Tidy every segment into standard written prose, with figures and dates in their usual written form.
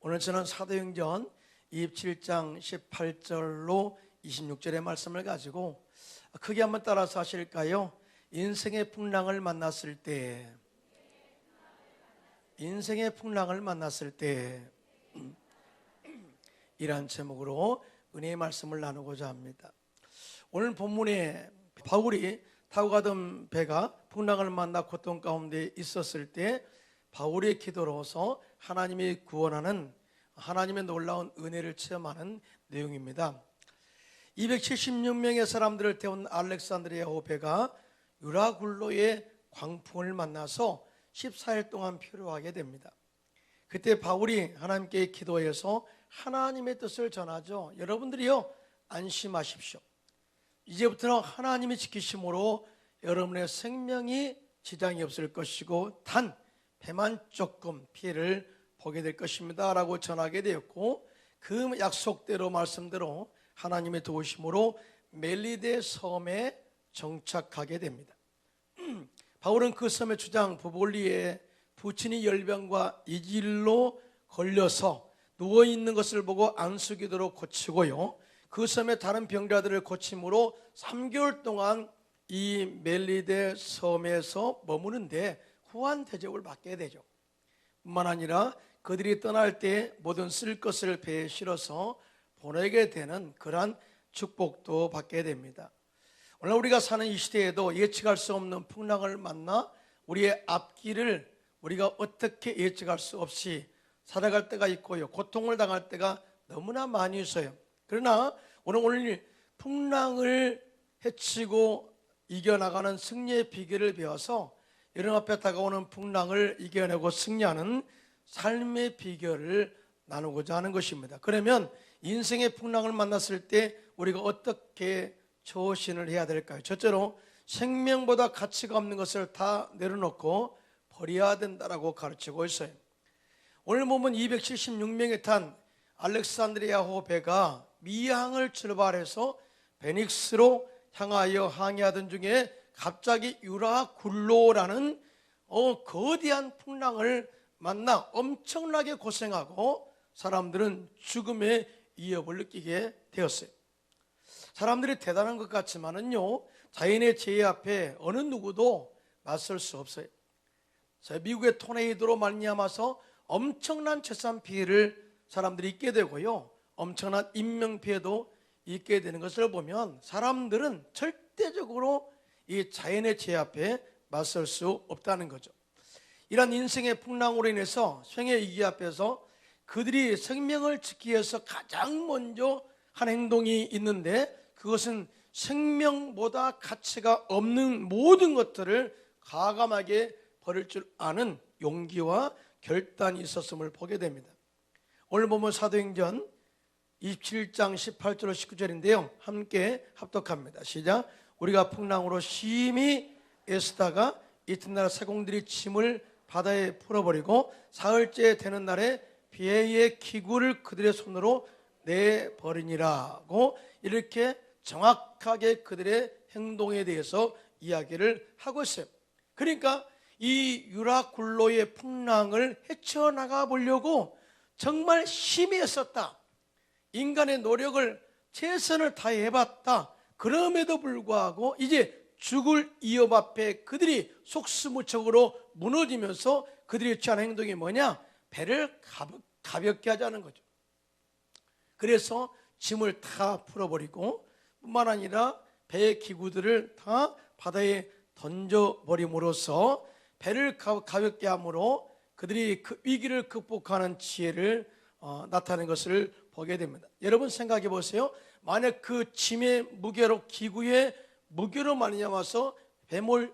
오늘 저는 사도행전 27장 18절로 26절의 말씀을 가지고 크게 한번 따라서 하실까요? 인생의 풍랑을 만났을 때, 인생의 풍랑을 만났을 때 이란 제목으로 은혜의 말씀을 나누고자 합니다. 오늘 본문에 바울이 타고 가던 배가 풍랑을 만나 고통 가운데 있었을 때 바울의 기도로서 하나님이 구원하는 하나님의 놀라운 은혜를 체험하는 내용입니다. 276명의 사람들을 태운 알렉산드리아 호배가 유라굴로의 광풍을 만나서 14일 동안 표류하게 됩니다. 그때 바울이 하나님께 기도해서 하나님의 뜻을 전하죠. 여러분들이요, 안심하십시오. 이제부터는 하나님이 지키심으로 여러분의 생명이 지장이 없을 것이고 단 배만 조금 피해를 보게 될 것입니다 라고 전하게 되었고, 그 약속대로 말씀대로 하나님의 도우심으로 멜리데 섬에 정착하게 됩니다. 바울은 그 섬의 주장 부볼리에 부친이 열병과 이질로 걸려서 누워있는 것을 보고 안수기도로 고치고요, 그 섬의 다른 병자들을 고침으로 3개월 동안 이 멜리데 섬에서 머무는데 후한 대접을 받게 되죠. 뿐만 아니라 그들이 떠날 때 모든 쓸 것을 배에 실어서 보내게 되는 그러한 축복도 받게 됩니다. 오늘 우리가 사는 이 시대에도 예측할 수 없는 풍랑을 만나 우리의 앞길을 우리가 어떻게 예측할 수 없이 살아갈 때가 있고요, 고통을 당할 때가 너무나 많이 있어요. 그러나 오늘 풍랑을 헤치고 이겨나가는 승리의 비결을 배워서 여러분 앞에 다가오는 풍랑을 이겨내고 승리하는 삶의 비결을 나누고자 하는 것입니다. 그러면 인생의 풍랑을 만났을 때 우리가 어떻게 조신을 해야 될까요? 첫째로 생명보다 가치가 없는 것을 다 내려놓고 버려야 된다고 가르치고 있어요. 오늘 보면 276명이 탄 알렉산드리아호 배가 미항을 출발해서 베닉스로 향하여 항해하던 중에 갑자기 유라굴로라는 거대한 풍랑을 만나 엄청나게 고생하고 사람들은 죽음의 위협을 느끼게 되었어요. 사람들이 대단한 것 같지만은요, 자연의 재해 앞에 어느 누구도 맞설 수 없어요. 미국의 토네이도로 말미암아서 엄청난 재산 피해를 사람들이 입게 되고요, 엄청난 인명 피해도 입게 되는 것을 보면 사람들은 절대적으로 이 자연의 재해 앞에 맞설 수 없다는 거죠. 이러한 인생의 풍랑으로 인해서 생의 위기 앞에서 그들이 생명을 지키기 위해서 가장 먼저 한 행동이 있는데, 그것은 생명보다 가치가 없는 모든 것들을 과감하게 버릴 줄 아는 용기와 결단이 있었음을 보게 됩니다. 오늘 보면 사도행전 27장 18절 19절인데요 함께 합독합니다. 시작. 우리가 풍랑으로 심히 애쓰다가 이튿날 세공들이 짐을 바다에 풀어버리고 사흘째 되는 날에 배의 기구를 그들의 손으로 내버리니라고 이렇게 정확하게 그들의 행동에 대해서 이야기를 하고 있어요. 그러니까 이 유라굴로의 풍랑을 헤쳐나가 보려고 정말 심히 애썼다. 인간의 노력을 최선을 다해봤다. 그럼에도 불구하고 이제 죽을 위협 앞에 그들이 속수무책으로 무너지면서 그들이 취한 행동이 뭐냐? 배를 가볍게 하자는 거죠. 그래서 짐을 다 풀어버리고 뿐만 아니라 배의 기구들을 다 바다에 던져버림으로써 배를 가볍게 함으로 그들이 그 위기를 극복하는 지혜를 나타내는 것을 보게 됩니다. 여러분 생각해 보세요. 만약 그 짐의 무게로, 기구의 무게로 말미암아서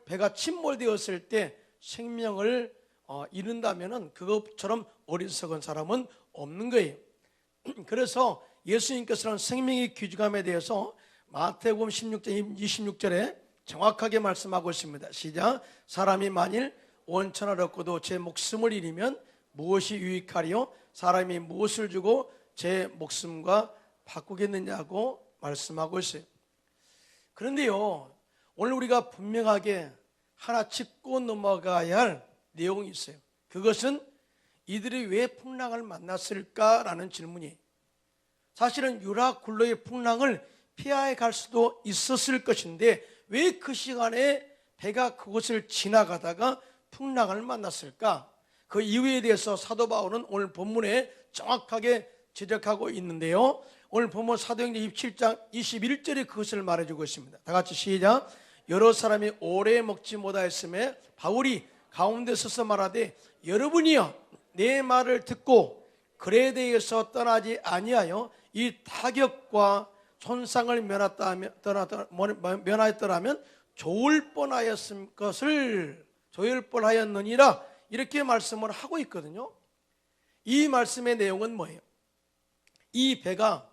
배가 침몰되었을 때 생명을 잃는다면 그것처럼 어리석은 사람은 없는 거예요. 그래서 예수님께서는 생명의 귀중함에 대해서 마태복음 16장 26절에 정확하게 말씀하고 있습니다. 시작. 사람이 만일 온 천하를 얻고도 제 목숨을 잃으면 무엇이 유익하리요? 사람이 무엇을 주고 제 목숨과 바꾸겠느냐고 말씀하고 있어요. 그런데요, 오늘 우리가 분명하게 하나 짚고 넘어가야 할 내용이 있어요. 그것은 이들이 왜 풍랑을 만났을까라는 질문이, 사실은 유라굴로의 풍랑을 피해 갈 수도 있었을 것인데 왜 그 시간에 배가 그곳을 지나가다가 풍랑을 만났을까? 그 이유에 대해서 사도 바울은 오늘 본문에 정확하게 지적하고 있는데요, 오늘 본문 사도행전 27장 21절에 그것을 말해주고 있습니다. 다 같이 시작. 여러 사람이 오래 먹지 못하였음에 바울이 가운데 서서 말하되, 여러분이여 내 말을 듣고 그레데에서 떠나지 아니하여 이 타격과 손상을 면하였더라면 좋을 뻔하였느니라, 이렇게 말씀을 하고 있거든요. 이 말씀의 내용은 뭐예요? 이 배가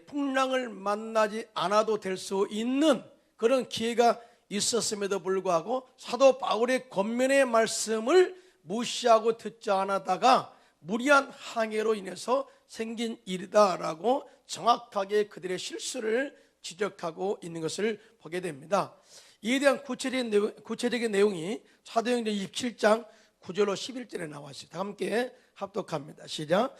풍랑을 만나지 않아도 될 수 있는 그런 기회가 있었음에도 불구하고 사도 바울의 권면의 말씀을 무시하고 듣지 않았다가 무리한 항해로 인해서 생긴 일이다라고 정확하게 그들의 실수를 지적하고 있는 것을 보게 됩니다. 이에 대한 구체적인 내용이 사도행전 27장 9절로 11절에 나와 있어요. 다 함께 합독합니다. 시작.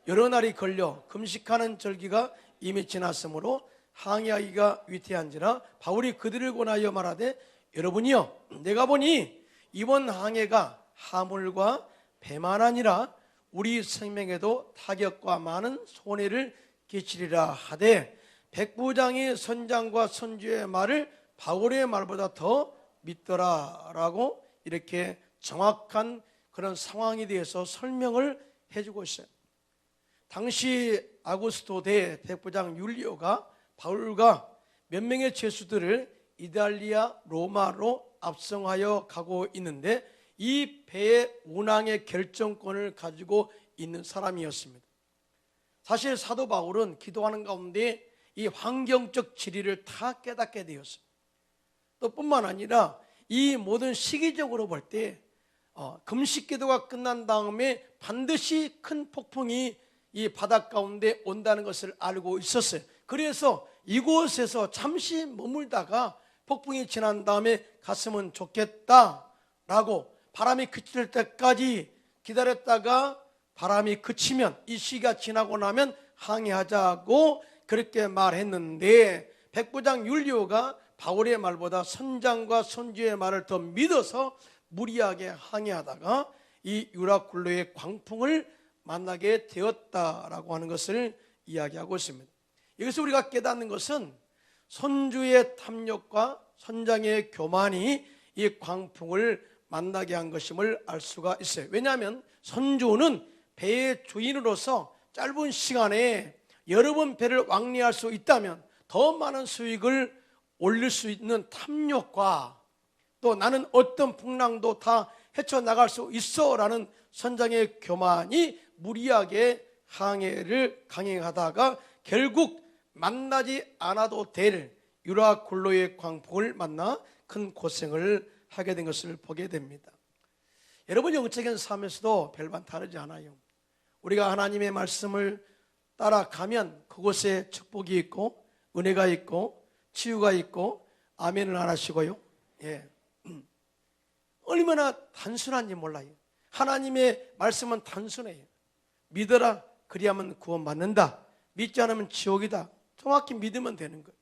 여러 날이 걸려 금식하는 절기가 이미 지났으므로 항해하기가 위태한지라 바울이 그들을 권하여 말하되, 여러분이여 내가 보니 이번 항해가 하물과 배만 아니라 우리 생명에도 타격과 많은 손해를 끼치리라 하되, 백부장이 선장과 선주의 말을 바울의 말보다 더 믿더라라고 이렇게 정확한 그런 상황에 대해서 설명을 해주고 있어요. 당시 아구스토 대 백부장 율리오가 바울과 몇 명의 죄수들을 이탈리아 로마로 압송하여 가고 있는데 이 배의 운항의 결정권을 가지고 있는 사람이었습니다. 사실 사도 바울은 기도하는 가운데 이 환경적 지리를 다 깨닫게 되었어요. 또 뿐만 아니라 이 모든 시기적으로 볼 때 금식 기도가 끝난 다음에 반드시 큰 폭풍이 이 바다 가운데 온다는 것을 알고 있었어요. 그래서 이곳에서 잠시 머물다가 폭풍이 지난 다음에 갔으면 좋겠다라고 바람이 그칠 때까지 기다렸다가 바람이 그치면 이 시기가 지나고 나면 항해하자고 그렇게 말했는데, 백부장 율리오가 바울의 말보다 선장과 선주의 말을 더 믿어서 무리하게 항해하다가 이 유라굴로의 광풍을 만나게 되었다라고 하는 것을 이야기하고 있습니다. 여기서 우리가 깨닫는 것은 선주의 탐욕과 선장의 교만이 이 광풍을 만나게 한 것임을 알 수가 있어요. 왜냐하면 선주는 배의 주인으로서 짧은 시간에 여러 번 배를 왕래할 수 있다면 더 많은 수익을 올릴 수 있는 탐욕과 또 나는 어떤 풍랑도 다 헤쳐나갈 수 있어 라는 선장의 교만이 무리하게 항해를 강행하다가 결국 만나지 않아도 될 유라굴로의 광풍을 만나 큰 고생을 하게 된 것을 보게 됩니다. 여러분, 영적인 삶에서도 별반 다르지 않아요. 우리가 하나님의 말씀을 따라가면 그곳에 축복이 있고 은혜가 있고 치유가 있고 아멘을 안 하시고요. 얼마나 단순한지 몰라요. 하나님의 말씀은 단순해요. 믿어라 그리하면 구원받는다, 믿지 않으면 지옥이다, 정확히 믿으면 되는 거예요.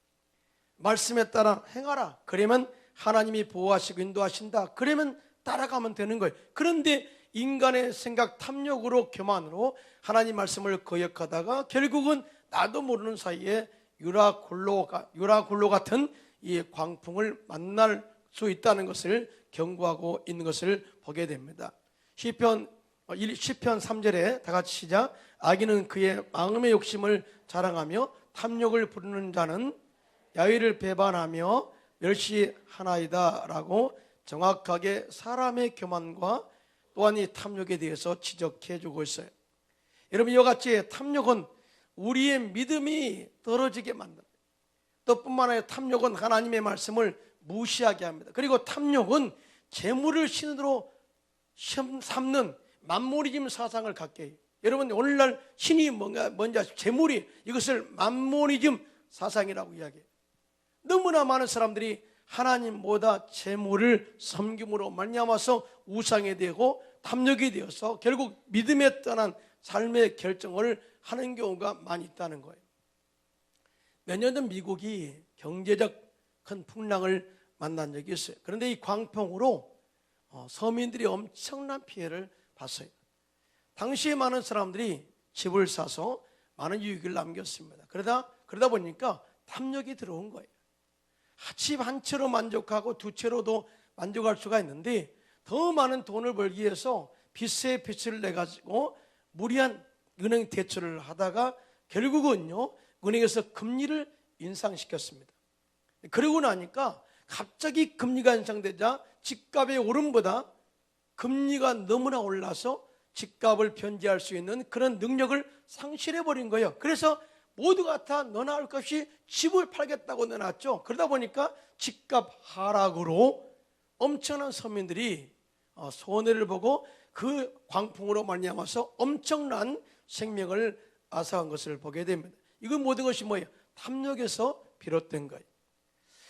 말씀에 따라 행하라 그러면 하나님이 보호하시고 인도하신다, 그러면 따라가면 되는 거예요. 그런데 인간의 생각, 탐욕으로, 교만으로 하나님 말씀을 거역하다가 결국은 나도 모르는 사이에 유라굴로 같은 이 광풍을 만날 수 있다는 것을 경고하고 있는 것을 보게 됩니다. 시편 3절에 다 같이 시작. 악인은 그의 마음의 욕심을 자랑하며 탐욕을 부르는 자는 야위를 배반하며 멸시하나이다 라고 정확하게 사람의 교만과 또한 이 탐욕에 대해서 지적해 주고 있어요. 여러분, 이와 같이 탐욕은 우리의 믿음이 떨어지게 만듭니다. 또 뿐만 아니라 탐욕은 하나님의 말씀을 무시하게 합니다. 그리고 탐욕은 재물을 신으로 삼는 만모니즘 사상을 갖게 해요. 여러분, 오늘날 신이 뭔지 아시죠? 재물이, 이것을 만모니즘 사상이라고 이야기해요. 너무나 많은 사람들이 하나님보다 재물을 섬김으로 말미암아서 우상이 되고 탐욕이 되어서 결국 믿음에 떠난 삶의 결정을 하는 경우가 많이 있다는 거예요. 몇 년 전 미국이 경제적 큰 풍랑을 만난 적이 있어요. 그런데 이 광풍으로 서민들이 엄청난 피해를 봤어요. 당시에 많은 사람들이 집을 사서 많은 유익을 남겼습니다. 그러다 보니까 탐욕이 들어온 거예요. 집 한 채로 만족하고 두 채로도 만족할 수가 있는데 더 많은 돈을 벌기 위해서 빚에 빚을 내가지고 무리한 은행 대출을 하다가 결국은요 은행에서 금리를 인상시켰습니다. 그러고 나니까 갑자기 금리가 인상되자 집값의 오름보다 금리가 너무나 올라서 집값을 변제할 수 있는 그런 능력을 상실해버린 거예요. 그래서 모두가 다 너나 할 것 없이 집을 팔겠다고 내놨죠. 그러다 보니까 집값 하락으로 엄청난 서민들이 손해를 보고 그 광풍으로 말미암아서 엄청난 생명을 앗아간 것을 보게 됩니다. 이건 모든 것이 뭐예요? 탐욕에서 비롯된 거예요.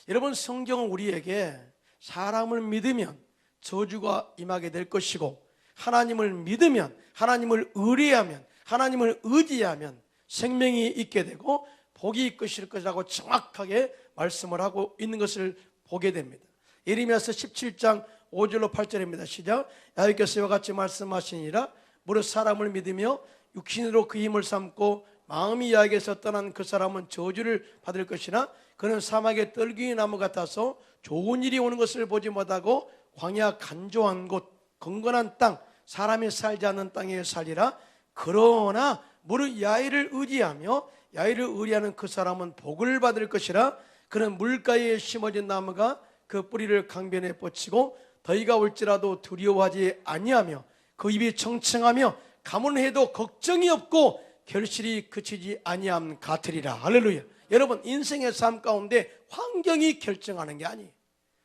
여러분, 성경은 우리에게 사람을 믿으면 저주가 임하게 될 것이고 하나님을 믿으면, 하나님을 의뢰하면, 하나님을 의지하면 생명이 있게 되고 복이 있을 것이라고 정확하게 말씀을 하고 있는 것을 보게 됩니다. 예레미야서 17장 5절로 8절입니다. 시작. 여호와께서 이와 같이 말씀하시니라. 무릇 사람을 믿으며 육신으로 그 힘을 삼고 마음이 야에게서 떠난 그 사람은 저주를 받을 것이나 그는 사막의 떨귀 나무 같아서 좋은 일이 오는 것을 보지 못하고 광야 간조한 곳 건건한 땅 사람이 살지 않는 땅에 살리라. 그러나 무릇 야훼를 의지하며 야훼를 의뢰하는 그 사람은 복을 받을 것이라. 그는 물가에 심어진 나무가 그 뿌리를 강변에 뻗치고 더위가 올지라도 두려워하지 아니하며 그 입이 청청하며 가문해도 걱정이 없고 결실이 그치지 아니함 같으리라. 할렐루야. 여러분, 인생의 삶 가운데 환경이 결정하는 게 아니에요.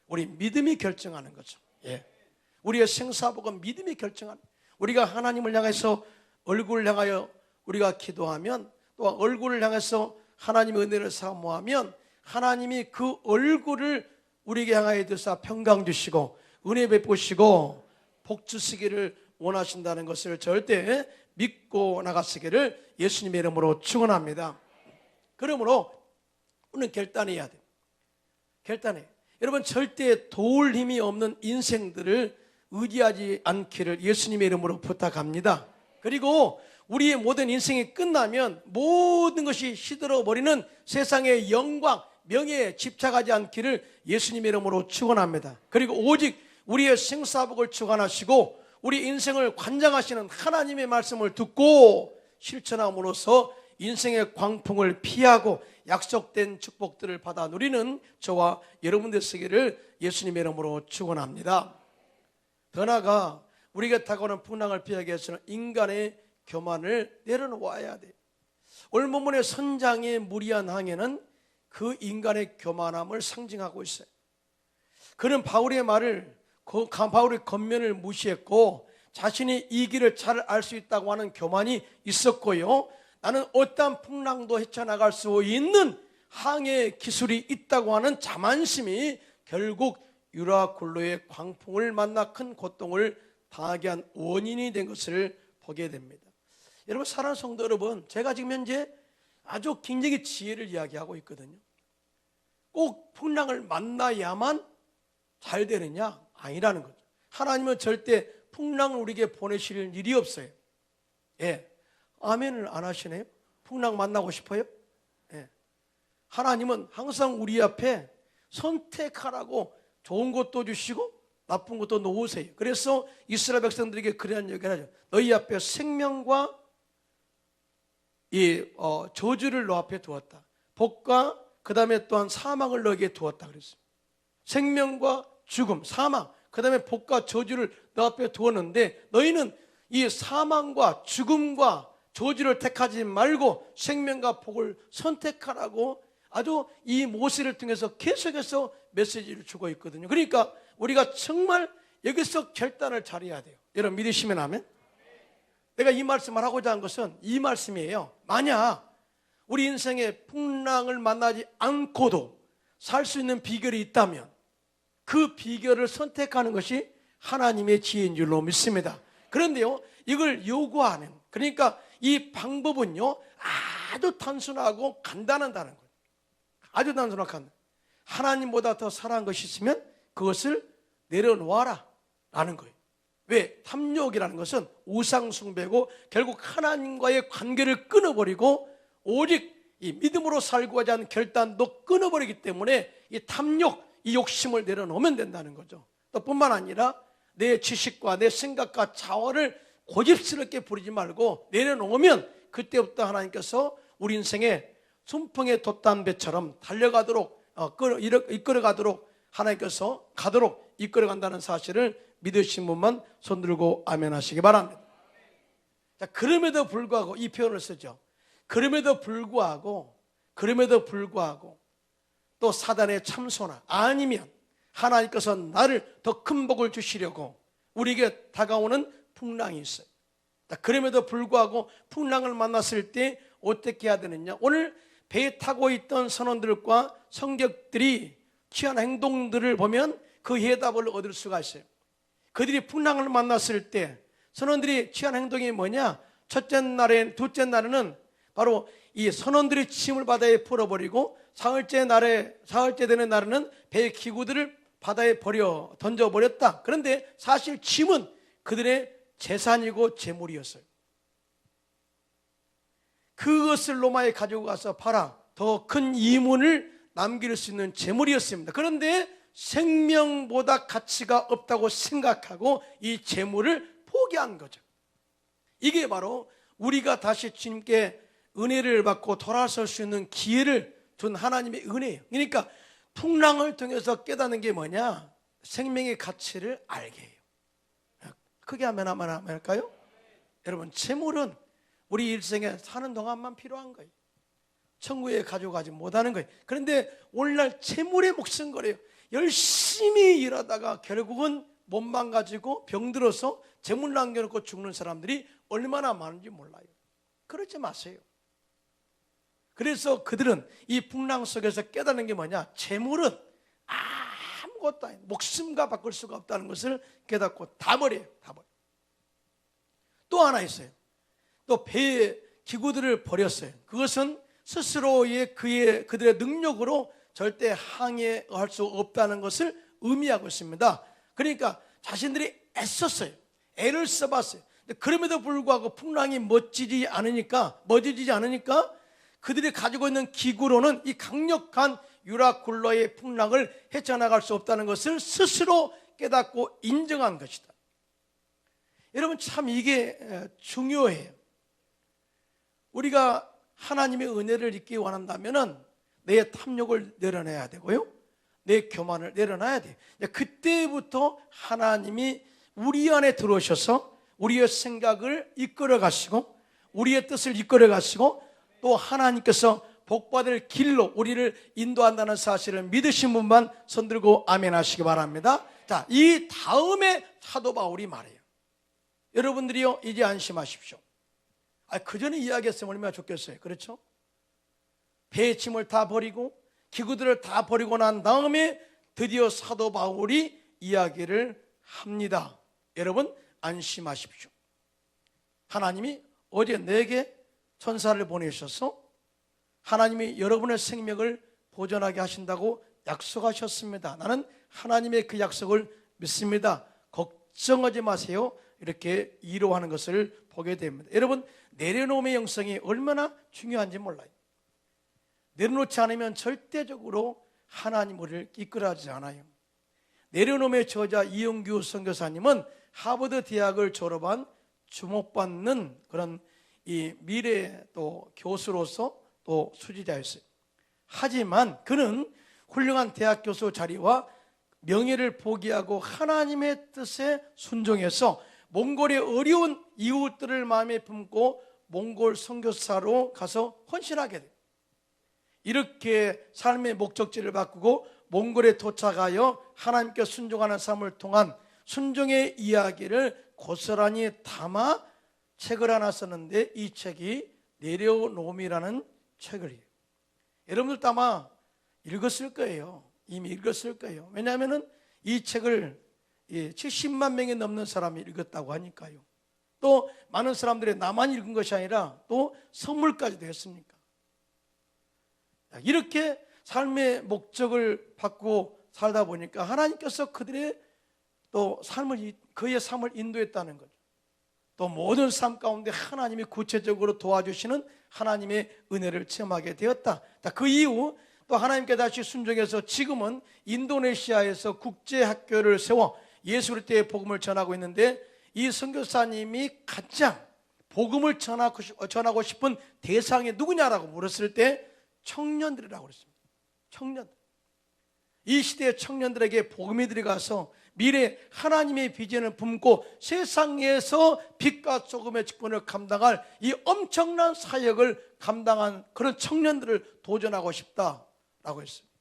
우리 믿음이 결정하는 거죠. 예. 우리의 생사복은 믿음이 결정하는 거예요. 우리가 하나님을 향해서 얼굴을 향하여 우리가 기도하면 또 얼굴을 향해서 하나님의 은혜를 사모하면 하나님이 그 얼굴을 우리에게 향하여 드사 평강 주시고 은혜 베푸시고 복 주시기를 원하신다는 것을 절대 믿고 나가시기를 예수님의 이름으로 축원합니다. 그러므로 우리는 결단해야 돼요. 결단해. 여러분, 절대 도울 힘이 없는 인생들을 의지하지 않기를 예수님의 이름으로 부탁합니다. 그리고 우리의 모든 인생이 끝나면 모든 것이 시들어버리는 세상의 영광, 명예에 집착하지 않기를 예수님의 이름으로 축원합니다. 그리고 오직 우리의 생사복을 축원하시고 우리 인생을 관장하시는 하나님의 말씀을 듣고 실천함으로써 인생의 광풍을 피하고 약속된 축복들을 받아 누리는 저와 여러분들 되시기를 예수님의 이름으로 축원합니다. 더 나아가 우리가 다가오는 풍랑을 피하기 위해서는 인간의 교만을 내려놓아야 돼요. 오늘 본문의 선장의 무리한 항해는 그 인간의 교만함을 상징하고 있어요. 그는 바울의 말을, 바울의 겉면을 무시했고 자신이 이 길을 잘 알 수 있다고 하는 교만이 있었고요, 나는 어떠한 풍랑도 헤쳐나갈 수 있는 항해 기술이 있다고 하는 자만심이 결국 유라굴로의 광풍을 만나 큰 고통을 당하게 한 원인이 된 것을 보게 됩니다. 여러분, 사랑하는 성도 여러분, 제가 지금 현재 아주 굉장히 지혜를 이야기하고 있거든요. 꼭 풍랑을 만나야만 잘 되느냐? 아니라는 거죠. 하나님은 절대 풍랑을 우리에게 보내실 일이 없어요. 예, 아멘을 안 하시네요. 풍랑 만나고 싶어요? 예. 하나님은 항상 우리 앞에 선택하라고 좋은 것도 주시고 나쁜 것도 놓으세요. 그래서 이스라엘 백성들에게 그런 얘기를 하죠. 너희 앞에 생명과 저주를 너 앞에 두었다. 복과 그 다음에 또한 사망을 너에게 두었다 그랬어요. 생명과 죽음, 사망, 그 다음에 복과 저주를 너 앞에 두었는데 너희는 이 사망과 죽음과 저주를 택하지 말고 생명과 복을 선택하라고 아주 이 모세를 통해서 계속해서 메시지를 주고 있거든요. 그러니까 우리가 정말 여기서 결단을 잘해야 돼요. 여러분 믿으시면 아멘. 내가 이 말씀을 하고자 한 것은 이 말씀이에요. 만약 우리 인생에 풍랑을 만나지 않고도 살 수 있는 비결이 있다면 그 비결을 선택하는 것이 하나님의 지혜인 줄로 믿습니다. 그런데요, 이걸 요구하는, 그러니까 이 방법은요 아주 단순하고 간단하다는 거예요. 아주 단순하고 하나님보다 더 사랑한 것이 있으면 그것을 내려놓아라 라는 거예요. 왜? 탐욕이라는 것은 우상숭배고 결국 하나님과의 관계를 끊어버리고 오직 이 믿음으로 살고자 하는 결단도 끊어버리기 때문에 이 탐욕, 이 욕심을 내려놓으면 된다는 거죠. 또 뿐만 아니라 내 지식과 내 생각과 자원을 고집스럽게 부리지 말고 내려놓으면 그때부터 하나님께서 우리 인생에 순풍의 돛단배처럼 달려가도록 이끌어가도록 하나님께서 가도록 이끌어간다는 사실을 믿으신 분만 손들고 아멘 하시기 바랍니다. 자, 그럼에도 불구하고 이 표현을 쓰죠. 그럼에도 불구하고 또 사단의 참소나 아니면 하나님께서 나를 더 큰 복을 주시려고 우리에게 다가오는 풍랑이 있어요. 자, 그럼에도 불구하고 풍랑을 만났을 때 어떻게 해야 되느냐? 오늘 배에 타고 있던 선원들과 성격들이 취한 행동들을 보면 그 해답을 얻을 수가 있어요. 그들이 풍랑을 만났을 때 선원들이 취한 행동이 뭐냐? 첫째 날에, 둘째 날에는 바로 이 선원들이 짐을 바다에 풀어버리고 사흘째 되는 날에는 배의 기구들을 바다에 던져버렸다. 그런데 사실 짐은 그들의 재산이고 재물이었어요. 그것을 로마에 가지고 가서 팔아 더 큰 이문을 남길 수 있는 재물이었습니다. 그런데 생명보다 가치가 없다고 생각하고 이 재물을 포기한 거죠. 이게 바로 우리가 다시 주님께 은혜를 받고 돌아설 수 있는 기회를 준 하나님의 은혜예요. 그러니까 풍랑을 통해서 깨닫는 게 뭐냐? 생명의 가치를 알게 해요. 크게 하면 할까요? 여러분, 재물은 우리 일생에 사는 동안만 필요한 거예요. 천국에 가져가지 못하는 거예요. 그런데 오늘날 재물에 목숨 걸어요. 열심히 일하다가 결국은 몸만 가지고 병들어서 재물 남겨놓고 죽는 사람들이 얼마나 많은지 몰라요. 그러지 마세요. 그래서 그들은 이 풍랑 속에서 깨닫는 게 뭐냐? 재물은 아무것도 아니에요. 목숨과 바꿀 수가 없다는 것을 깨닫고 다 버려요. 다 버려요. 또 하나 있어요. 또 배의 기구들을 버렸어요. 그것은 스스로의 그들의 능력으로 절대 항해할 수 없다는 것을 의미하고 있습니다. 그러니까 자신들이 애썼어요. 애를 써봤어요. 그럼에도 불구하고 풍랑이 멎어지지 않으니까 그들이 가지고 있는 기구로는 이 강력한 유라굴로의 풍랑을 헤쳐나갈 수 없다는 것을 스스로 깨닫고 인정한 것이다. 여러분, 참 이게 중요해요. 우리가 하나님의 은혜를 잊기 원한다면 내 탐욕을 내려놔야 되고요, 내 교만을 내려놔야 돼요. 그때부터 하나님이 우리 안에 들어오셔서 우리의 생각을 이끌어 가시고 우리의 뜻을 이끌어 가시고 또 하나님께서 복받을 길로 우리를 인도한다는 사실을 믿으신 분만 손들고 아멘 하시기 바랍니다. 자, 이 다음에 사도 바울이 말해요. 여러분들이요, 이제 안심하십시오. 그 전에 이야기했으면 얼마나 좋겠어요. 그렇죠? 배의 짐을 다 버리고 기구들을 다 버리고 난 다음에 드디어 사도 바울이 이야기를 합니다. 여러분, 안심하십시오. 하나님이 어제 내게 천사를 보내셔서 하나님이 여러분의 생명을 보존하게 하신다고 약속하셨습니다. 나는 하나님의 그 약속을 믿습니다. 걱정하지 마세요. 이렇게 위로하는 것을 보게 됩니다. 여러분, 내려놓음의 영성이 얼마나 중요한지 몰라요. 내려놓지 않으면 절대적으로 하나님 우리를 이끌어가지 않아요. 내려놓음의 저자 이용규 선교사님은 하버드 대학을 졸업한 주목받는 그런 이 미래 또 교수로서 또 수지자였어요. 하지만 그는 훌륭한 대학 교수 자리와 명예를 포기하고 하나님의 뜻에 순종해서 몽골의 어려운 이웃들을 마음에 품고 몽골 선교사로 가서 헌신하게 돼요. 이렇게 삶의 목적지를 바꾸고 몽골에 도착하여 하나님께 순종하는 삶을 통한 순종의 이야기를 고스란히 담아 책을 하나 썼는데 이 책이 내려놓음이라는 책이에요. 여러분들도 아마 읽었을 거예요. 이미 읽었을 거예요. 왜냐하면 이 책을 70만 명이 넘는 사람이 읽었다고 하니까요. 또 많은 사람들이 나만 읽은 것이 아니라 또 선물까지도 했습니까? 이렇게 삶의 목적을 받고 살다 보니까 하나님께서 그들의 또 그의 삶을 인도했다는 거죠. 또 모든 삶 가운데 하나님이 구체적으로 도와주시는 하나님의 은혜를 체험하게 되었다. 그 이후 또 하나님께 다시 순종해서 지금은 인도네시아에서 국제학교를 세워 예수 그리스도의 복음을 전하고 있는데, 이 선교사님이 가장 복음을 전하고 싶은 대상이 누구냐라고 물었을 때 청년들이라고 그랬습니다. 청년들. 이 시대의 청년들에게 복음이 들어가서 미래 하나님의 비전을 품고 세상에서 빛과 소금의 직분을 감당할 이 엄청난 사역을 감당한 그런 청년들을 도전하고 싶다라고 했습니다.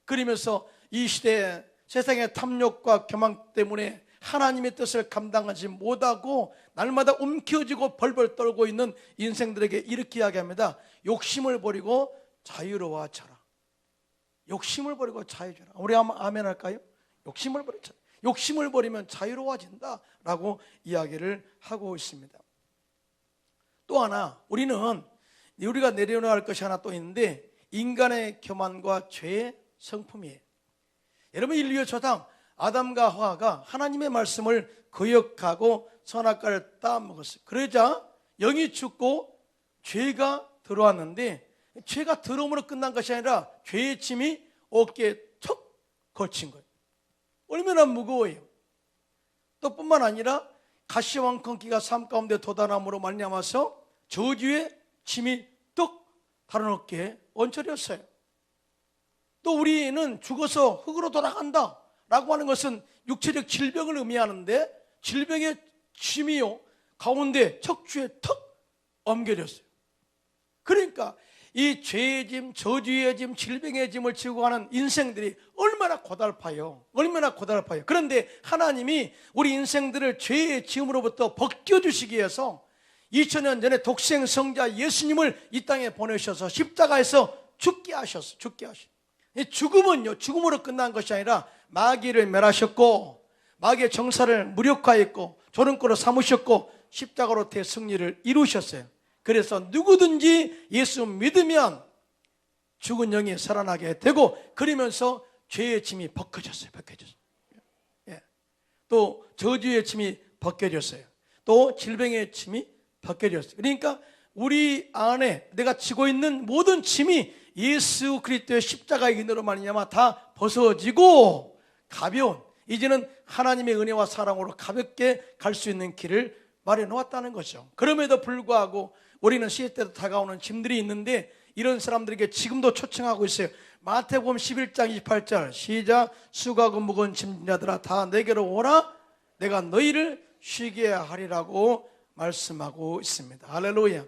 그러면서 이 시대에 세상의 탐욕과 교만 때문에 하나님의 뜻을 감당하지 못하고 날마다 움켜쥐고 벌벌 떨고 있는 인생들에게 이렇게 이야기합니다. 욕심을 버리고 자유로워져라. 욕심을 버리고 자유로워져라. 우리 아멘 할까요? 욕심을 버리자. 욕심을 버리면 자유로워진다라고 이야기를 하고 있습니다. 또 하나, 우리가 내려놓아야 할 것이 하나 또 있는데, 인간의 교만과 죄의 성품이에요. 여러분, 인류의 조상 아담과 하와가 하나님의 말씀을 거역하고 선악과를 따먹었어요. 그러자 영이 죽고 죄가 들어왔는데, 죄가 들어옴으로 끝난 것이 아니라 죄의 짐이 어깨에 툭 걸친 거예요. 얼마나 무거워요. 또 뿐만 아니라 가시왕컨기가 삶 가운데 돋아남으로 말미암아서 저주의 짐이 뚝 다른 어깨에 얹혀졌어요. 또 우리는 죽어서 흙으로 돌아간다 라고 하는 것은 육체적 질병을 의미하는데, 질병의 짐이요 가운데 척추에 턱 옮겨졌어요. 그러니까 이 죄의 짐, 저주의 짐, 질병의 짐을 지고 가는 인생들이 얼마나 고달파요. 얼마나 고달파요. 그런데 하나님이 우리 인생들을 죄의 짐으로부터 벗겨주시기 위해서 2000년 전에 독생 성자 예수님을 이 땅에 보내셔서 십자가에서 죽게 하셨어요. 죽게 하셨어요. 죽음은요, 죽음으로 끝난 것이 아니라 마귀를 멸하셨고, 마귀의 정사를 무력화했고, 조롱거로 삼으셨고, 십자가로 대승리를 이루셨어요. 그래서 누구든지 예수 믿으면 죽은 영이 살아나게 되고, 그러면서 죄의 짐이 벗겨졌어요. 예. 또 저주의 짐이 벗겨졌어요. 또 질병의 짐이 벗겨졌어요. 그러니까 우리 안에 내가 지고 있는 모든 짐이 예수 그리스도의 십자가의 은혜로 말미암아 다 벗어지고 가벼운, 이제는 하나님의 은혜와 사랑으로 가볍게 갈 수 있는 길을 마련해 놓았다는 거죠. 그럼에도 불구하고 우리는 시대때도 다가오는 짐들이 있는데, 이런 사람들에게 지금도 초청하고 있어요. 마태복음 11장 28절 시작. 수고하고 무거운 짐자들아 다 내게로 오라, 내가 너희를 쉬게 하리라고 말씀하고 있습니다. 할렐루야.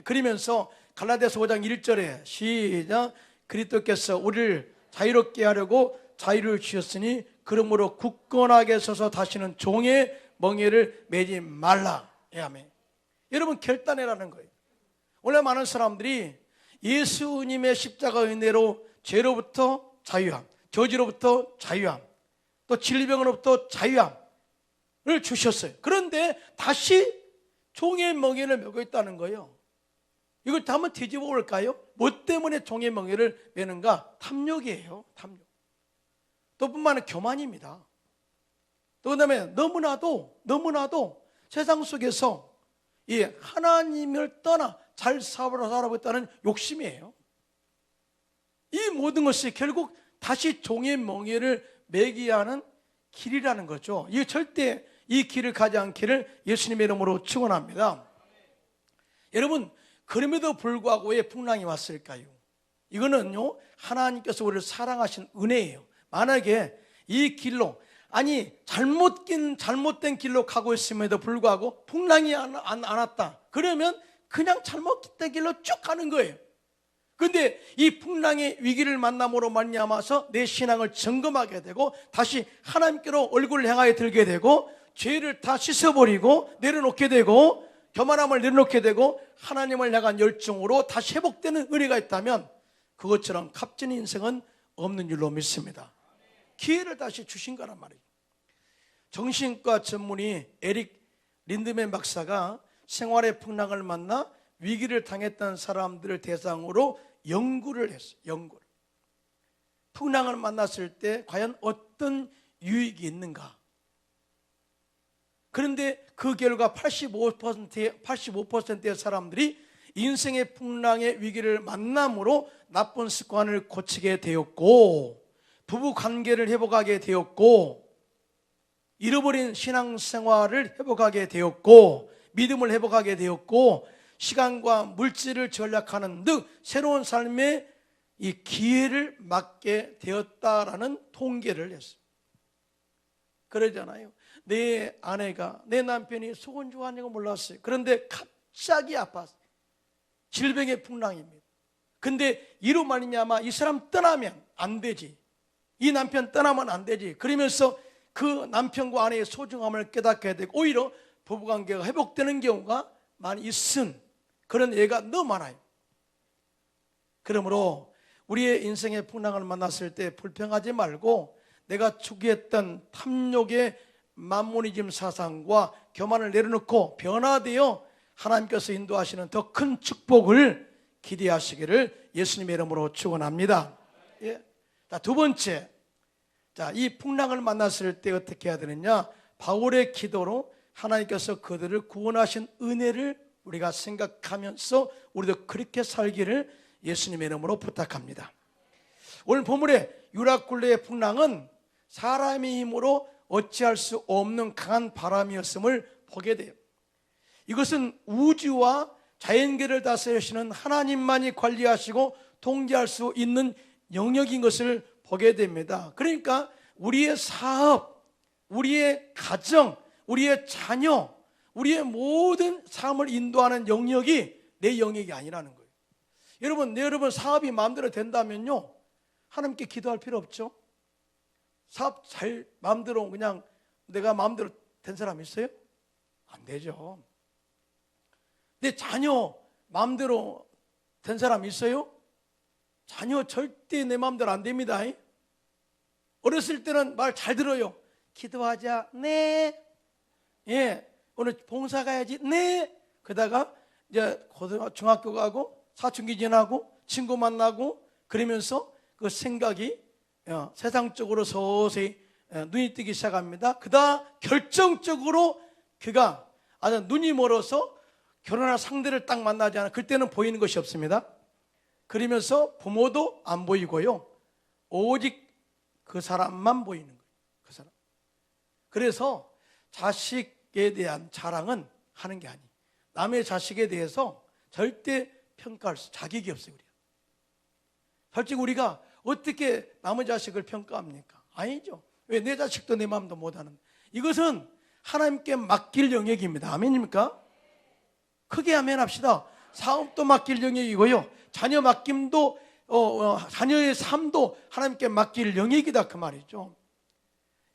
그러면서 갈라디아서 5장 1절에 시작. 그리스도께서 우리를 자유롭게 하려고 자유를 주셨으니 그러므로 굳건하게 서서 다시는 종의 멍에를 매지 말라. 아멘. 여러분, 결단해라는 거예요. 원래 많은 사람들이 예수님의 십자가 은혜로 죄로부터 자유함, 저주로부터 자유함, 또 질병으로부터 자유함을 주셨어요. 그런데 다시 종의 멍에를 메고 있다는 거예요. 이걸 다 한번 뒤집어 볼까요? 뭐 때문에 종의 멍에를 메는가? 탐욕이에요. 탐욕. 또 뿐만 아니라 교만입니다. 또 그다음에 너무나도 세상 속에서 이 하나님을 떠나 잘 살아보겠다는 욕심이에요. 이 모든 것이 결국 다시 종의 멍에를 매게 하는 길이라는 거죠. 이 절대 이 길을 가지 않기를 예수님의 이름으로 축원합니다. 여러분, 그럼에도 불구하고 왜 풍랑이 왔을까요? 이거는요, 하나님께서 우리를 사랑하신 은혜예요. 만약에 이 길로, 잘못된 길로 가고 있음에도 불구하고 풍랑이 안 왔다, 그러면 그냥 잘못된 길로 쭉 가는 거예요. 그런데 이 풍랑의 위기를 만남으로 말미암아서 내 신앙을 점검하게 되고, 다시 하나님께로 얼굴을 향하여 들게 되고, 죄를 다 씻어버리고 내려놓게 되고, 교만함을 내려놓게 되고, 하나님을 향한 열정으로 다시 회복되는 은혜가 있다면, 그것처럼 값진 인생은 없는 줄로 믿습니다. 기회를 다시 주신 거란 말이에요. 정신과 전문의 에릭 린드맨 박사가 생활의 풍랑을 만나 위기를 당했던 사람들을 대상으로 연구를 했어요. 연구를. 풍랑을 만났을 때 과연 어떤 유익이 있는가? 그런데 그 결과 85%의 사람들이 인생의 풍랑의 위기를 만남으로 나쁜 습관을 고치게 되었고, 부부 관계를 회복하게 되었고, 잃어버린 신앙생활을 회복하게 되었고, 믿음을 회복하게 되었고, 시간과 물질을 전략하는 등 새로운 삶의 이 기회를 맞게 되었다라는 통계를 했어요. 그러잖아요. 내 아내가, 내 남편이 속은 좋아하는 거 몰랐어요. 그런데 갑자기 아팠어요. 질병의 풍랑입니다. 근데 이로 말미암아 이 사람 떠나면 안 되지, 이 남편 떠나면 안 되지, 그러면서 그 남편과 아내의 소중함을 깨닫게 되고 오히려 부부관계가 회복되는 경우가 많이 있은 그런 예가 너무 많아요. 그러므로 우리의 인생의 풍랑을 만났을 때 불평하지 말고 내가 추구했던 탐욕의 만모니즘 사상과 교만을 내려놓고 변화되어 하나님께서 인도하시는 더 큰 축복을 기대하시기를 예수님의 이름으로 축원합니다. 예. 자, 두 번째, 자, 이 풍랑을 만났을 때 어떻게 해야 되느냐? 바울의 기도로 하나님께서 그들을 구원하신 은혜를 우리가 생각하면서 우리도 그렇게 살기를 예수님의 이름으로 부탁합니다. 오늘 본문의 유라굴레의 풍랑은 사람의 힘으로 어찌할 수 없는 강한 바람이었음을 보게 돼요. 이것은 우주와 자연계를 다스리시는 하나님만이 관리하시고 통제할 수 있는 영역인 것을 보게 됩니다. 그러니까 우리의 사업, 우리의 가정, 우리의 자녀, 우리의 모든 삶을 인도하는 영역이 내 영역이 아니라는 거예요. 여러분 사업이 마음대로 된다면요, 하나님께 기도할 필요 없죠. 사업 잘 마음대로 그냥 내가 마음대로 된 사람 있어요? 안 되죠. 내 자녀 마음대로 된 사람 있어요? 자녀 절대 내 마음대로 안 됩니다. 어렸을 때는 말 잘 들어요. 기도하자, 네. 예, 오늘 봉사 가야지, 네. 그러다가 이제 중학교 가고 사춘기 지나고 친구 만나고 그러면서 그 생각이 세상적으로 서서히 눈이 뜨기 시작합니다. 그다 결정적으로 그가 아주 눈이 멀어서 결혼할 상대를 딱 만나지 않아. 그때는 보이는 것이 없습니다. 그러면서 부모도 안 보이고요, 오직 그 사람만 보이는 거예요. 그 사람. 그래서 자식에 대한 자랑은 하는 게 아니에요. 남의 자식에 대해서 절대 평가할 자격이 없어요. 우리가. 솔직히 우리가 어떻게 남의 자식을 평가합니까? 아니죠. 왜? 내 자식도 내 마음도 못하는. 이것은 하나님께 맡길 영역입니다. 아멘입니까? 크게 아멘합시다. 사업도 맡길 영역이고요, 자녀 맡김도 자녀의 삶도 하나님께 맡길 영역이다, 그 말이죠.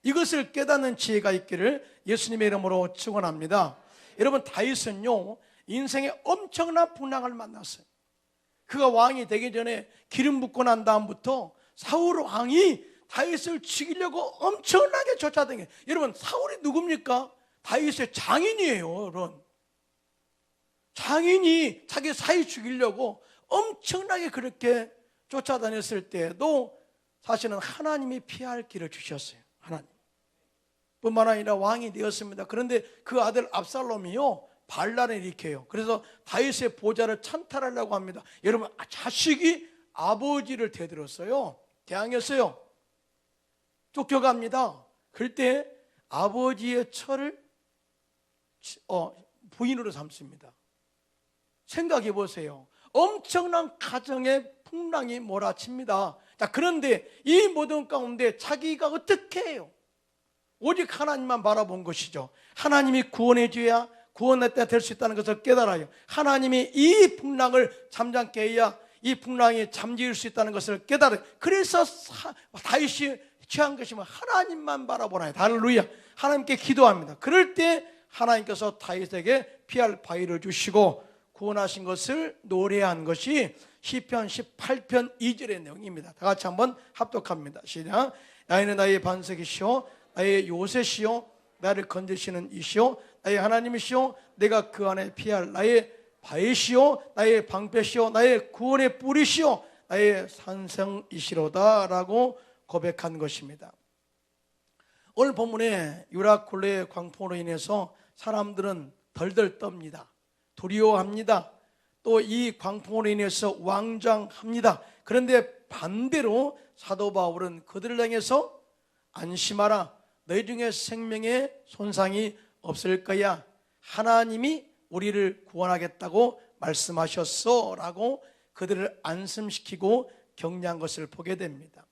이것을 깨닫는 지혜가 있기를 예수님의 이름으로 축원합니다. 여러분, 다윗은요 인생에 엄청난 풍랑을 만났어요. 그가 왕이 되기 전에 기름 붓고 난 다음부터 사울 왕이 다윗을 죽이려고 엄청나게 쫓아다녀요. 여러분, 사울이 누굽니까? 다윗의 장인이에요. 여러분, 장인이 자기 사위 죽이려고 엄청나게 그렇게 쫓아다녔을 때도 사실은 하나님이 피할 길을 주셨어요. 하나님 뿐만 아니라 왕이 되었습니다. 그런데 그 아들 압살롬이요 반란을 일으켜요. 그래서 다윗의 보좌를 찬탈하려고 합니다. 여러분, 자식이 아버지를 대들었어요. 대항했어요. 쫓겨갑니다. 그럴 때 아버지의 처를 부인으로 삼습니다. 생각해 보세요. 엄청난 가정의 풍랑이 몰아칩니다. 자, 그런데 이 모든 가운데 자기가 어떻게 해요? 오직 하나님만 바라본 것이죠. 하나님이 구원해 줘야 구원의 때가 될 수 있다는 것을 깨달아요. 하나님이 이 풍랑을 잠잠케 해야 이 풍랑이 잠재울 수 있다는 것을 깨달아요. 그래서 다윗이 취한 것이면 하나님만 바라보나요. 할렐루야. 하나님께 기도합니다. 그럴 때 하나님께서 다윗에게 피할 바위를 주시고 구원하신 것을 노래한 것이 시편 18편 2절의 내용입니다. 다 같이 한번 합독합니다. 시작. 나이는 나의 반석이시오 나의 요새시오 나를 건지시는 이시오 나의 하나님이시오, 내가 그 안에 피할 나의 바위시오, 나의 방패시오, 나의 구원의 뿌리시오, 나의 산성이시로다 라고 고백한 것입니다. 오늘 본문에 유라굴로의 광풍으로 인해서 사람들은 덜덜 떱니다. 두려워합니다. 또 이 광풍으로 인해서 왕좌합니다. 그런데 반대로 사도 바울은 그들을 향해서 안심하라, 너희 중에 생명에 손상이 없을 거야, 하나님이 우리를 구원하겠다고 말씀하셨어 라고 그들을 안심시키고 격려한 것을 보게 됩니다.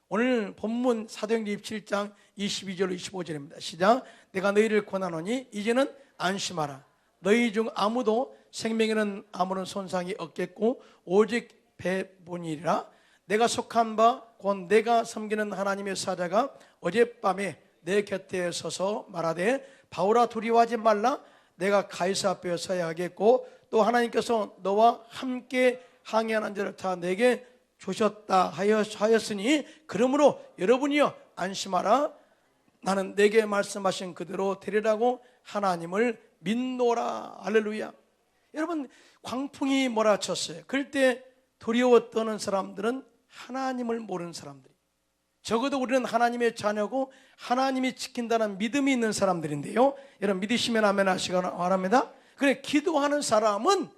오늘 본문 사도행전 27장 22절 25절입니다. 시작. 내가 너희를 권하노니 이제는 안심하라, 너희 중 아무도 생명에는 아무런 손상이 없겠고 오직 배분이라. 내가 속한 바 곧 내가 섬기는 하나님의 사자가 어젯밤에 내 곁에 서서 말하되 바울아 두려워하지 말라, 내가 가이사 앞에 서야 하겠고 또 하나님께서 너와 함께 항해하는 자를 다 내게 주셨다 하였으니 그러므로 여러분이여 안심하라, 나는 내게 말씀하신 그대로 되리라고 하나님을 믿노라. 할렐루야. 여러분, 광풍이 몰아쳤어요. 그럴 때 두려워 떠는 사람들은 하나님을 모르는 사람들이, 적어도 우리는 하나님의 자녀고 하나님이 지킨다는 믿음이 있는 사람들인데요, 여러분 믿으시면 아멘 하시기 바랍니다. 그래, 기도하는 사람은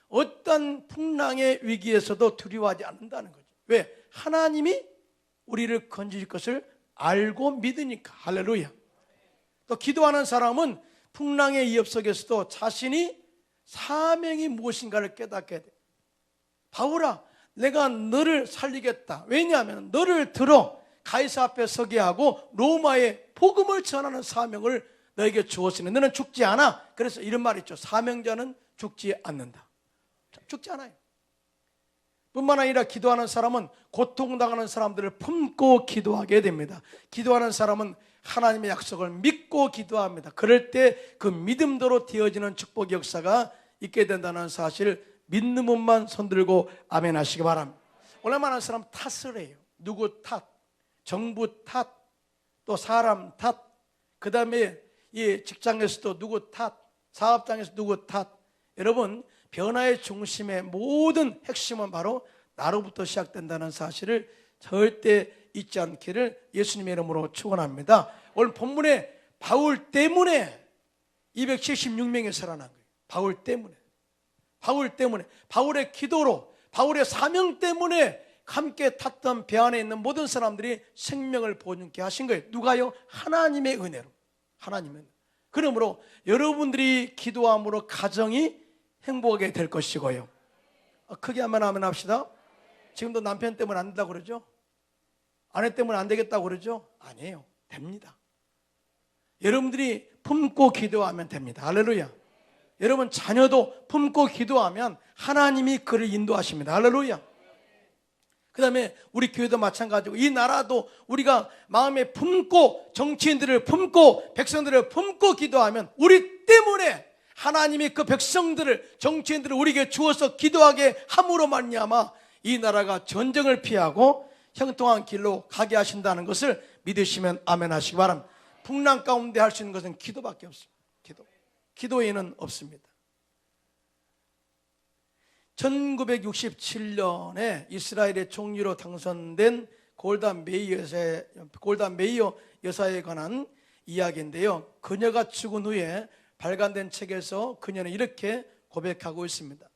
어떤 풍랑의 위기에서도 두려워하지 않는다는 거죠. 왜? 하나님이 우리를 건지실 것을 알고 믿으니까. 할렐루야. 또 기도하는 사람은 풍랑의 위협 속에서도 자신이 사명이 무엇인가를 깨닫게 돼. 바울아, 내가 너를 살리겠다. 왜냐하면 너를 들어 가이사 앞에 서게 하고 로마에 복음을 전하는 사명을 너에게 주었으니 너는 죽지 않아. 그래서 이런 말이 있죠. 사명자는 죽지 않는다. 죽지 않아요. 뿐만 아니라 기도하는 사람은 고통당하는 사람들을 품고 기도하게 됩니다. 기도하는 사람은 하나님의 약속을 믿고 기도합니다. 그럴 때 그 믿음대로 되어지는 축복의 역사가 있게 된다는 사실, 믿는 분만 손들고 아멘 하시기 바랍니다. 오늘 많은 사람 탓을 해요. 누구 탓, 정부 탓, 또 사람 탓, 그 다음에 이 직장에서도 누구 탓, 사업장에서 누구 탓. 여러분, 변화의 중심의 모든 핵심은 바로 나로부터 시작된다는 사실을 절대 잊지 않기를 예수님의 이름으로 축원합니다. 오늘 본문에 바울 때문에 276명이 살아난 거예요. 바울 때문에, 바울의 기도로, 바울의 사명 때문에 함께 탔던 배 안에 있는 모든 사람들이 생명을 보존케 하신 거예요. 누가요? 하나님의 은혜로. 하나님의 은혜. 그러므로 여러분들이 기도함으로 가정이 행복하게 될 것이고요. 크게 한번 아멘 합시다. 지금도 남편 때문에 안 된다고 그러죠? 아내 때문에 안 되겠다고 그러죠? 아니에요. 됩니다. 여러분들이 품고 기도하면 됩니다. 할렐루야. 여러분 자녀도 품고 기도하면 하나님이 그를 인도하십니다. 할렐루야. 그 다음에 우리 교회도 마찬가지고 이 나라도 우리가 마음에 품고, 정치인들을 품고, 백성들을 품고 기도하면 우리 때문에 하나님이 그 백성들을, 정치인들을 우리에게 주어서 기도하게 함으로 말미암아 이 나라가 전쟁을 피하고 형통한 길로 가게 하신다는 것을 믿으시면 아멘 하시기 바랍니다. 풍랑 가운데 할 수 있는 것은 기도밖에 없습니다. 기도 외에는 없습니다. 1967년에 이스라엘의 총리로 당선된 골다 메이어 여사에 관한 이야기인데요, 그녀가 죽은 후에 발간된 책에서 그녀는 이렇게 고백하고 있습니다.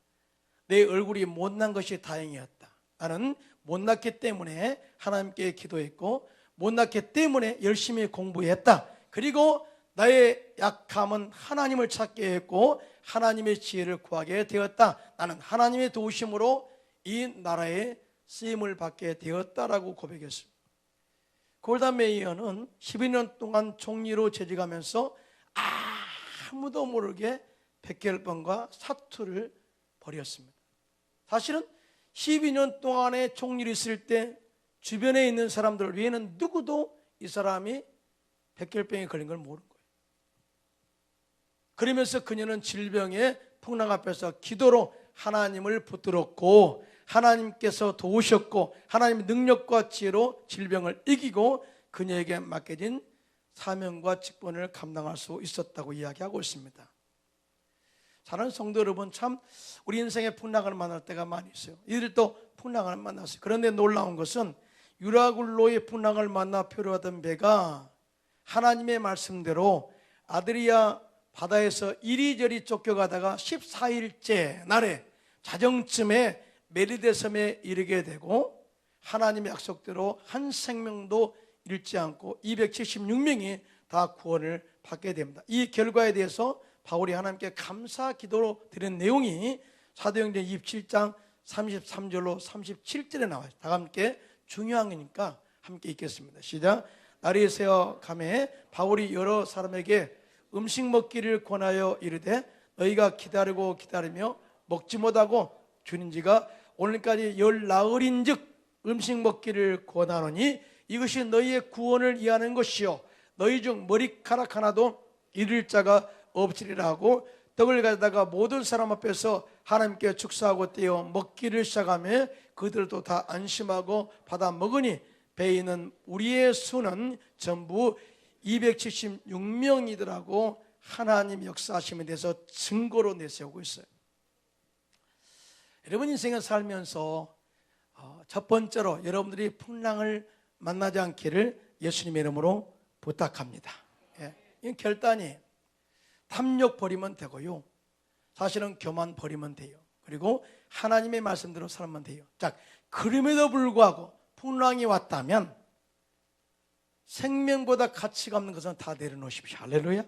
내 얼굴이 못난 것이 다행이었다. 나는 못났기 때문에 하나님께 기도했고, 못났기 때문에 열심히 공부했다. 그리고 나의 약함은 하나님을 찾게 했고 하나님의 지혜를 구하게 되었다. 나는 하나님의 도우심으로 이 나라에 쓰임을 받게 되었다라고 고백했습니다. 골다 메이어는 12년 동안 총리로 재직하면서 아무도 모르게 백혈병과 사투를 벌였습니다. 사실은 12년 동안의 총리로 있을 때 주변에 있는 사람들 외에는 누구도 이 사람이 백혈병에 걸린 걸 모르는 거예요. 그러면서 그녀는 질병의 풍랑 앞에서 기도로 하나님을 붙들었고, 하나님께서 도우셨고, 하나님의 능력과 지혜로 질병을 이기고 그녀에게 맡겨진 사명과 직분을 감당할 수 있었다고 이야기하고 있습니다. 사랑하는 성도 여러분, 참 우리 인생에 풍랑을 만날 때가 많이 있어요. 이들도 풍랑을 만났어요. 그런데 놀라운 것은 유라굴로의 풍랑을 만나 표류하던 배가 하나님의 말씀대로 아드리아 바다에서 이리저리 쫓겨가다가 14일째 날에 자정쯤에 메리데 섬에 이르게 되고 하나님의 약속대로 한 생명도 잃지 않고 276명이 다 구원을 받게 됩니다. 이 결과에 대해서 바울이 하나님께 감사 기도로 드린 내용이 사도행전 27장 33절로 37절에 나와요. 다 함께 중요한 거니까 함께 읽겠습니다. 시작. 날이 새어 가매 바울이 여러 사람에게 음식 먹기를 권하여 이르되 너희가 기다리고 기다리며 먹지 못하고 주는지가 오늘까지 열 나흘인즉 음식 먹기를 권하노니 이것이 너희의 구원을 이하는 것이요 너희 중 머리카락 하나도 잃을 자가 없으리라 하고 떡을 가져다가 모든 사람 앞에서 하나님께 축사하고 떼어 먹기를 시작하며 그들도 다 안심하고 받아 먹으니 배에 있는 우리의 수는 전부 276명이더라고 하나님 역사하심에 대해서 증거로 내세우고 있어요. 여러분 인생을 살면서 첫 번째로 여러분들이 풍랑을 만나지 않기를 예수님의 이름으로 부탁합니다. 이 결단이 탐욕 버리면 되고요. 사실은 교만 버리면 돼요. 그리고 하나님의 말씀대로 살면 돼요. 자, 그럼에도 불구하고 풍랑이 왔다면 생명보다 가치가 없는 것은 다 내려놓으십시오. 할렐루야.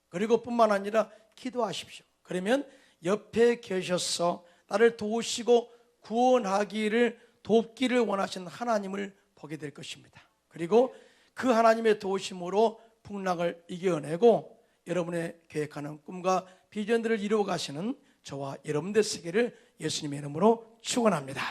그리고 뿐만 아니라 기도하십시오. 그러면 옆에 계셔서 나를 도우시고 구원하기를 돕기를 원하시는 하나님을 보게 될 것입니다. 그리고 그 하나님의 도우심으로 풍랑을 이겨내고 여러분의 계획하는 꿈과 비전들을 이루어 가시는 저와 여러분들 세계를 예수님의 이름으로 축원합니다.